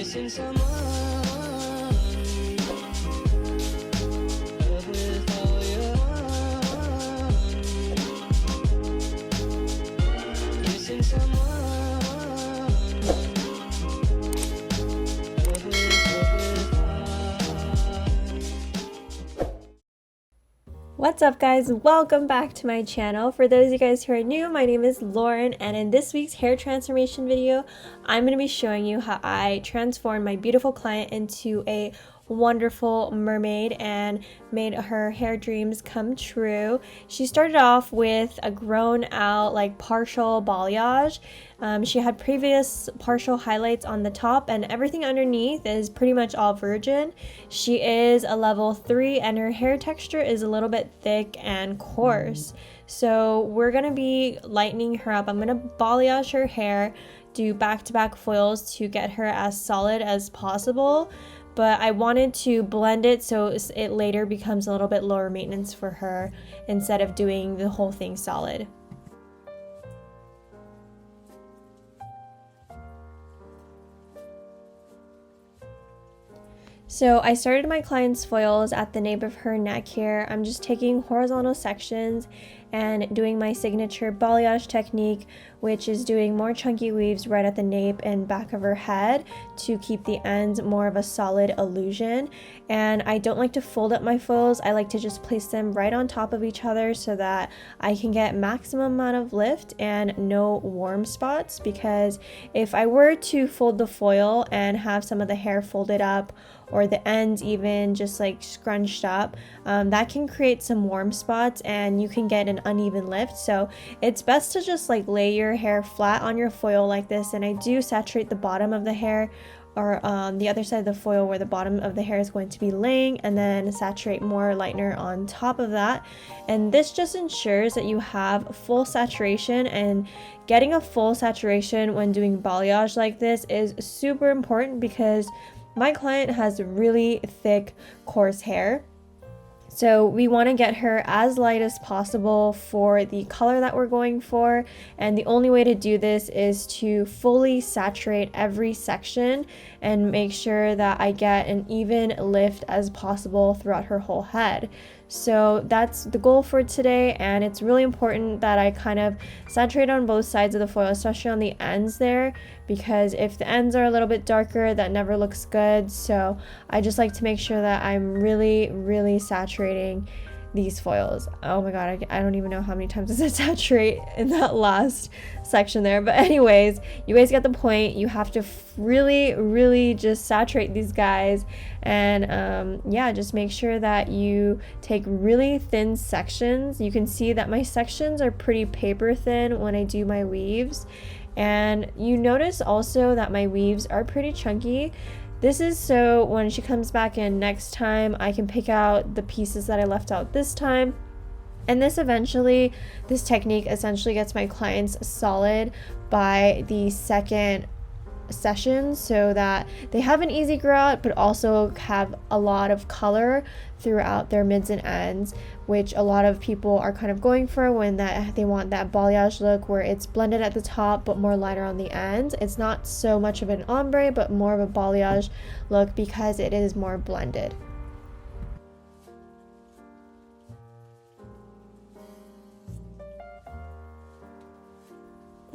Missing someone. Love with all your heart. Missing someone. Love with heart. What's up, guys? Welcome back to my channel. For those of you guys who are new, my name is Lauren, and in this week's hair transformation video, I'm going to be showing you how I transformed my beautiful client into a wonderful mermaid and made her hair dreams come true. She started off with a grown out partial balayage. She had previous partial highlights on the top, and everything underneath is pretty much all virgin. She is a level 3 and her hair texture is a little bit thick and coarse. So we're gonna be lightening her up. I'm gonna balayage her hair, do back-to-back foils to get her as solid as possible. But I wanted to blend it so it later becomes a little bit lower maintenance for her instead of doing the whole thing solid. So I started my client's foils at the nape of her neck here. I'm just taking horizontal sections and doing my signature balayage technique, which is doing more chunky weaves right at the nape and back of her head to keep the ends more of a solid illusion. And I don't like to fold up my foils. I like to just place them right on top of each other so that I can get maximum amount of lift and no warm spots, because if I were to fold the foil and have some of the hair folded up or the ends even just scrunched up, that can create some warm spots and you can get an uneven lift. So it's best to just lay your hair flat on your foil like this, and I do saturate the bottom of the hair, or the other side of the foil where the bottom of the hair is going to be laying, and then saturate more lightener on top of that. And this just ensures that you have full saturation, and getting a full saturation when doing balayage like this is super important because my client has really thick, coarse hair. So we want to get her as light as possible for the color that we're going for, and the only way to do this is to fully saturate every section and make sure that I get an even lift as possible throughout her whole head. So that's the goal for today, and it's really important that I kind of saturate on both sides of the foil, especially on the ends there, because if the ends are a little bit darker, that never looks good. So I just like to make sure that I'm really saturating these foils. Oh my god, I don't even know how many times I said saturate in that last section there, but anyways, you guys get the point. You have to really just saturate these guys, and yeah, just make sure that you take really thin sections. You can see that my sections are pretty paper thin when I do my weaves, and you notice also that my weaves are pretty chunky. This is so when she comes back in next time, I can pick out the pieces that I left out this time. And this technique essentially gets my clients solid by the second session, so that they have an easy grow out but also have a lot of color throughout their mids and ends, which a lot of people are kind of going for when they want that balayage look where it's blended at the top but more lighter on the ends. It's not so much of an ombre but more of a balayage look because it is more blended.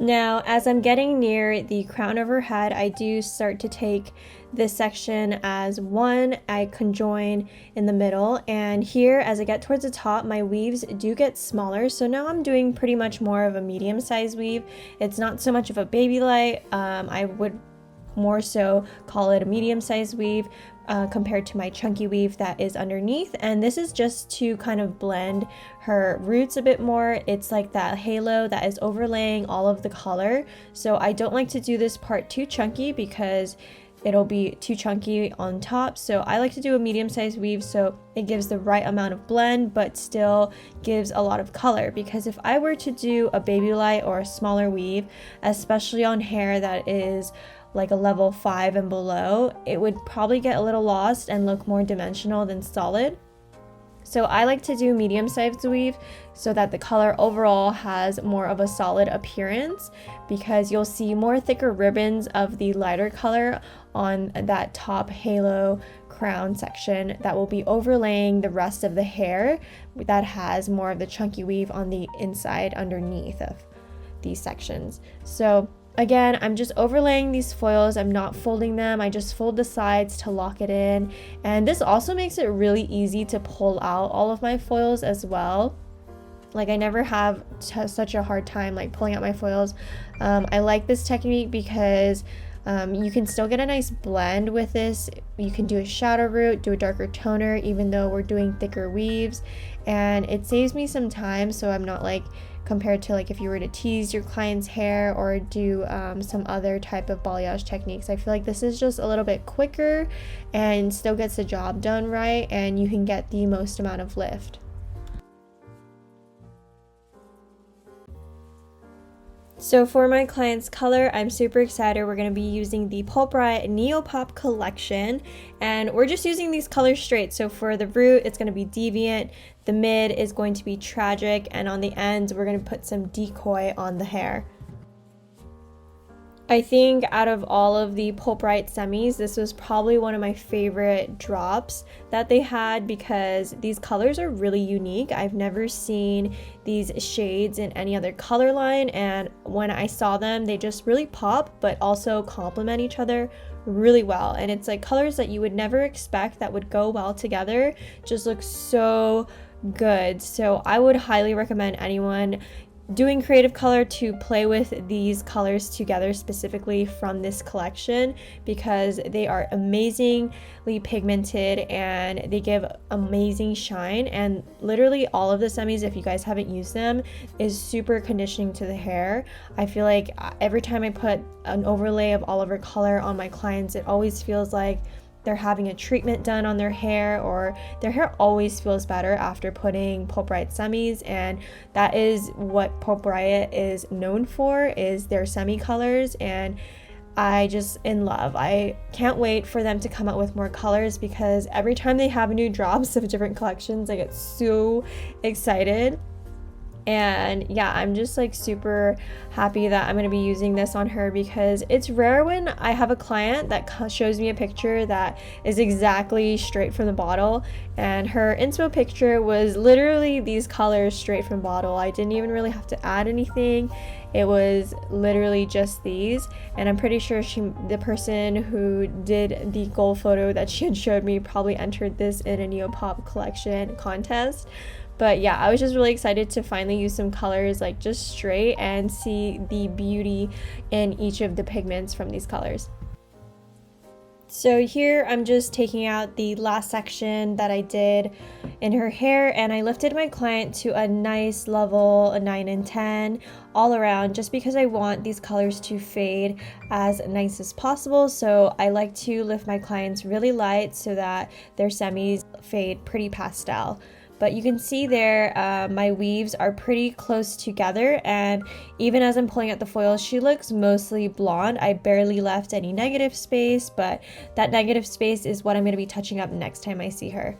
Now, as I'm getting near the crown of her head, I do start to take this section as one. I conjoin in the middle, and here as I get towards the top, my weaves do get smaller. So now I'm doing pretty much more of a medium size weave. It's not so much of a baby light. I would more so call it a medium size weave compared to my chunky weave that is underneath. And this is just to kind of blend her roots a bit more. It's like that halo that is overlaying all of the color. So I don't like to do this part too chunky because it'll be too chunky on top. So I like to do a medium sized weave so it gives the right amount of blend but still gives a lot of color, because if I were to do a baby light or a smaller weave, especially on hair that is like a level 5 and below, it would probably get a little lost and look more dimensional than solid. So I like to do medium sized weave so that the color overall has more of a solid appearance, because you'll see more thicker ribbons of the lighter color on that top halo crown section that will be overlaying the rest of the hair that has more of the chunky weave on the inside underneath of these sections. So again, I'm just overlaying these foils. I'm not folding them. I just fold the sides to lock it in. And this also makes it really easy to pull out all of my foils as well. Like, I never have such a hard time like pulling out my foils. I like this technique because you can still get a nice blend with this. You can do a shadow root, do a darker toner, even though we're doing thicker weaves. And it saves me some time, so I'm not like, compared to like if you were to tease your client's hair or do some other type of balayage techniques. I feel like this is just a little bit quicker and still gets the job done right, and you can get the most amount of lift. So for my client's color, I'm super excited. We're going to be using the Pulp Riot Neopop collection, and we're just using these colors straight. So for the root, it's going to be Deviant, the mid is going to be Tragic, and on the ends, we're going to put some Decoy on the hair. I think out of all of the Pulp Riot semis, this was probably one of my favorite drops that they had, because these colors are really unique. I've never seen these shades in any other color line, and when I saw them, they just really pop, but also complement each other really well. And it's like colors that you would never expect that would go well together, just look so good. So I would highly recommend anyone doing creative color to play with these colors together, specifically from this collection, because they are amazingly pigmented and they give amazing shine. And literally all of the semis, if you guys haven't used them, is super conditioning to the hair. I feel like every time I put an overlay of all of our color on my clients, it always feels like they're having a treatment done on their hair, or their hair always feels better after putting Pulp Riot semis. And that is what Pulp Riot is known for, is their semi colors. And I just in love. I can't wait for them to come out with more colors, because every time they have new drops of different collections, I get so excited. And yeah, I'm just like super happy that I'm going to be using this on her, because it's rare when I have a client that shows me a picture that is exactly straight from the bottle. And her inspo picture was literally these colors straight from bottle. I didn't even really have to add anything. It was literally just these. And I'm pretty sure the person who did the goal photo that she had showed me probably entered this in a Neopop collection contest. But yeah, I was just really excited to finally use some colors like just straight and see the beauty in each of the pigments from these colors. So here I'm just taking out the last section that I did in her hair, and I lifted my client to a nice level, a 9 and 10 all around, just because I want these colors to fade as nice as possible. So I like to lift my clients really light so that their semis fade pretty pastel. But you can see there, my weaves are pretty close together, and even as I'm pulling out the foil, she looks mostly blonde. I barely left any negative space, but that negative space is what I'm going to be touching up next time I see her.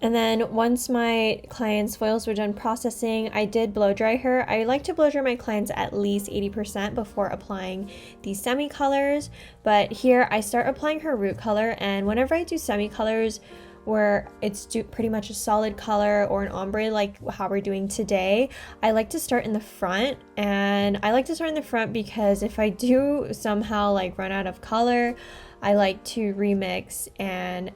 And then once my client's foils were done processing, I did blow dry her. I like to blow dry my clients at least 80% before applying these semi colors. But here I start applying her root color, and whenever I do semi colors, where it's pretty much a solid color or an ombre like how we're doing today, I like to start in the front. And I like to start in the front because if I do somehow like run out of color, I like to remix and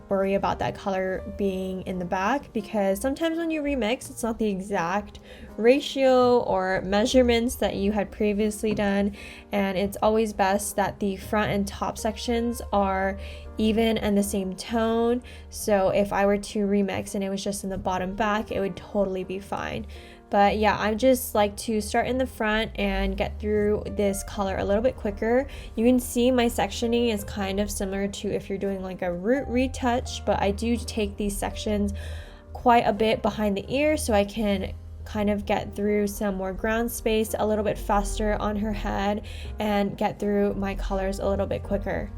worry about that color being in the back, because sometimes when you remix, it's not the exact ratio or measurements that you had previously done, and it's always best that the front and top sections are even and the same tone. So if I were to remix and it was just in the bottom back, it would totally be fine. But yeah, I just like to start in the front and get through this color a little bit quicker. You can see my sectioning is kind of similar to if you're doing like a root retouch, but I do take these sections quite a bit behind the ear so I can kind of get through some more ground space a little bit faster on her head and get through my colors a little bit quicker.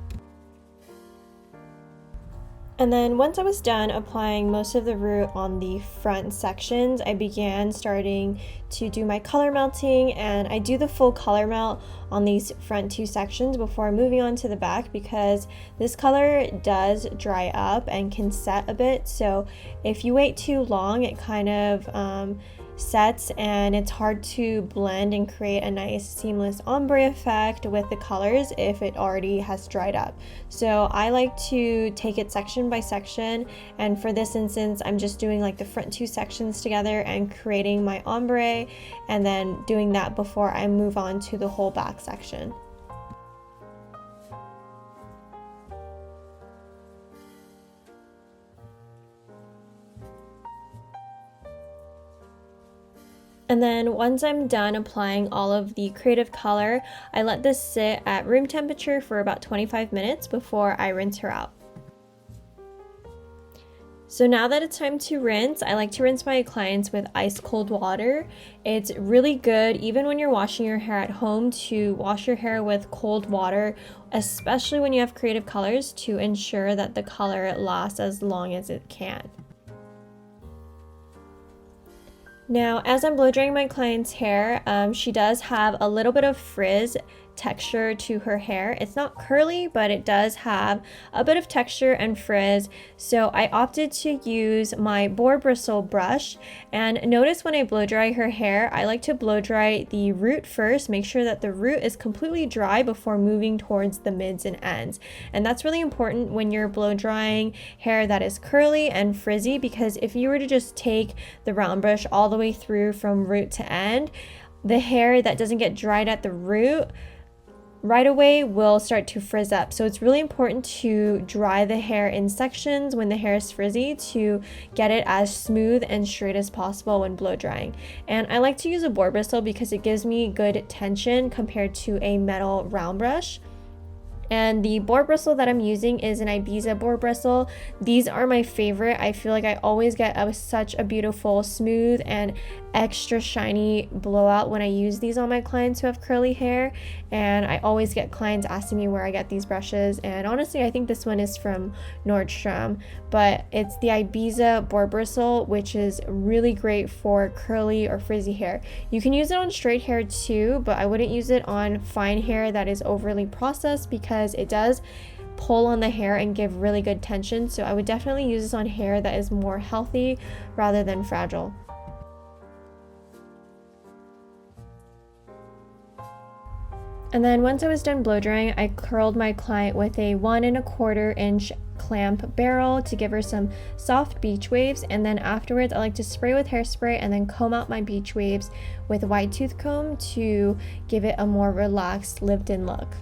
And then once I was done applying most of the root on the front sections, I began starting to do my color melting, and I do the full color melt on these front 2 sections before moving on to the back, because this color does dry up and can set a bit. So if you wait too long, it kind of sets and it's hard to blend and create a nice seamless ombre effect with the colors if it already has dried up. So I like to take it section by section, and for this instance I'm just doing like the front 2 sections together and creating my ombre, and then doing that before I move on to the whole back section. And then once I'm done applying all of the creative color, I let this sit at room temperature for about 25 minutes before I rinse her out. So now that it's time to rinse, I like to rinse my clients with ice cold water. It's really good, even when you're washing your hair at home, to wash your hair with cold water, especially when you have creative colors, to ensure that the color lasts as long as it can. Now, as I'm blow drying my client's hair, she does have a little bit of frizz texture to her hair. It's not curly, but it does have a bit of texture and frizz. So I opted to use my boar bristle brush, and notice when I blow dry her hair, I like to blow dry the root first, make sure that the root is completely dry before moving towards the mids and ends. And that's really important when you're blow drying hair that is curly and frizzy, because if you were to just take the round brush all the way through from root to end, the hair that doesn't get dried at the root right away will start to frizz up. So it's really important to dry the hair in sections when the hair is frizzy to get it as smooth and straight as possible when blow drying. And I like to use a boar bristle because it gives me good tension compared to a metal round brush. And the boar bristle that I'm using is an Ibiza boar bristle. These are my favorite. I feel like I always get such a beautiful, smooth, and extra shiny blowout when I use these on my clients who have curly hair. And I always get clients asking me where I get these brushes. And honestly, I think this one is from Nordstrom, but it's the Ibiza boar bristle, which is really great for curly or frizzy hair. You can use it on straight hair too, but I wouldn't use it on fine hair that is overly processed, because it does pull on the hair and give really good tension. So I would definitely use this on hair that is more healthy rather than fragile. And then once I was done blow drying, I curled my client with a 1 1/4 inch clamp barrel to give her some soft beach waves, and then afterwards I like to spray with hairspray and then comb out my beach waves with a wide tooth comb to give it a more relaxed, lived-in look.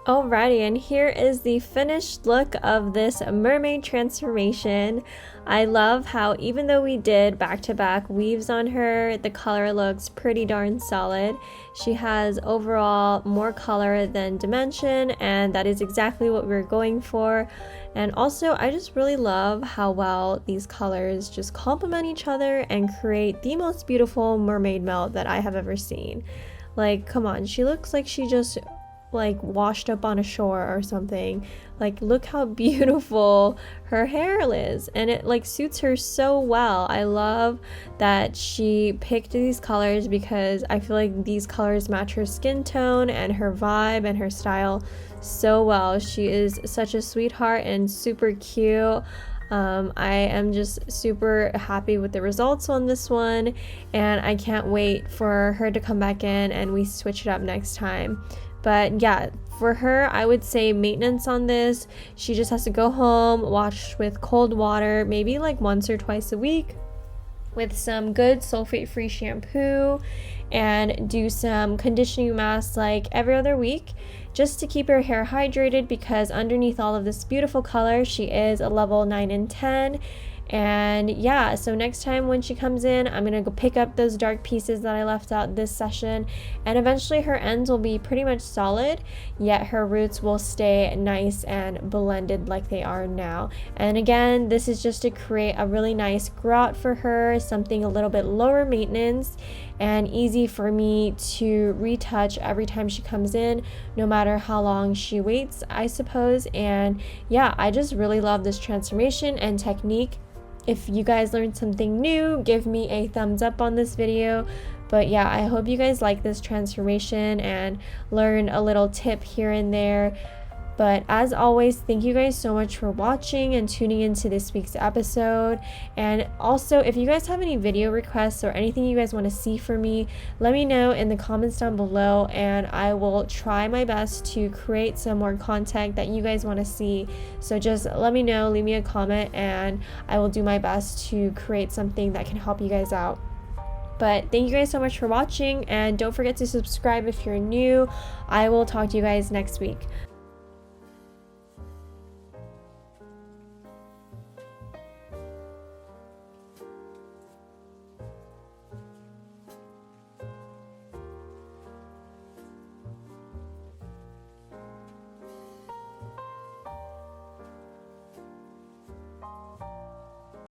Alrighty, and here is the finished look of this mermaid transformation. I love how even though we did back-to-back weaves on her, the color looks pretty darn solid. She has overall more color than dimension, and that is exactly what we're going for. And also, I just really love how well these colors just complement each other and create the most beautiful mermaid melt that I have ever seen. Like, come on, she looks like she just washed up on a shore or something. Like, look how beautiful her hair is, and it suits her so well. I love that she picked these colors because I feel like these colors match her skin tone and her vibe and her style so well. She is such a sweetheart and super cute. I am just super happy with the results on this one, and I can't wait for her to come back in and we switch it up next time. But yeah, for her, I would say maintenance on this. She just has to go home, wash with cold water, maybe once or twice a week, with some good sulfate-free shampoo, and do some conditioning masks every other week, just to keep her hair hydrated, because underneath all of this beautiful color, she is a level 9 and 10. And yeah, so next time when she comes in, I'm gonna go pick up those dark pieces that I left out this session, and eventually her ends will be pretty much solid, yet her roots will stay nice and blended like they are now. And again, this is just to create a really nice grot for her, something a little bit lower maintenance and easy for me to retouch every time she comes in, no matter how long she waits, I suppose. And yeah, I just really love this transformation and technique. If you guys learned something new, give me a thumbs up on this video. But yeah, I hope you guys like this transformation and learn a little tip here and there. But as always, thank you guys so much for watching and tuning into this week's episode. And also, if you guys have any video requests or anything you guys want to see from me, let me know in the comments down below, and I will try my best to create some more content that you guys want to see. So just let me know, leave me a comment, and I will do my best to create something that can help you guys out. But thank you guys so much for watching, and don't forget to subscribe if you're new. I will talk to you guys next week.